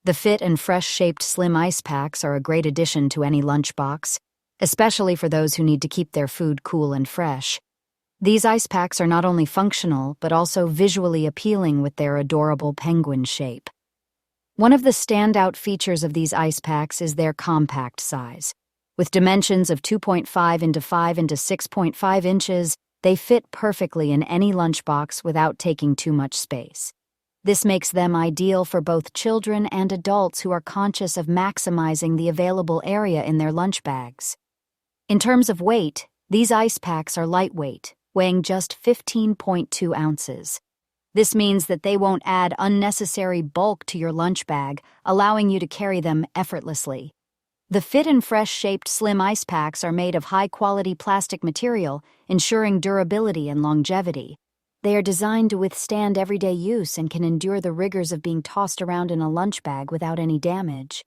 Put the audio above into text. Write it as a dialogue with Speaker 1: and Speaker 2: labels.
Speaker 1: The fit and fresh-shaped slim ice packs are a great addition to any lunchbox, especially for those who need to keep their food cool and fresh. These ice packs are not only functional, but also visually appealing with their adorable penguin shape. One of the standout features of these ice packs is their compact size. With dimensions of 2.5 into 5 into 6.5 inches, they fit perfectly in any lunchbox without taking too much space. This makes them ideal for both children and adults who are conscious of maximizing the available area in their lunch bags. In terms of weight, these ice packs are lightweight, weighing just 15.2 ounces. This means that they won't add unnecessary bulk to your lunch bag, allowing you to carry them effortlessly. The fit and fresh-shaped slim ice packs are made of high-quality plastic material, ensuring durability and longevity. They are designed to withstand everyday use and can endure the rigors of being tossed around in a lunch bag without any damage.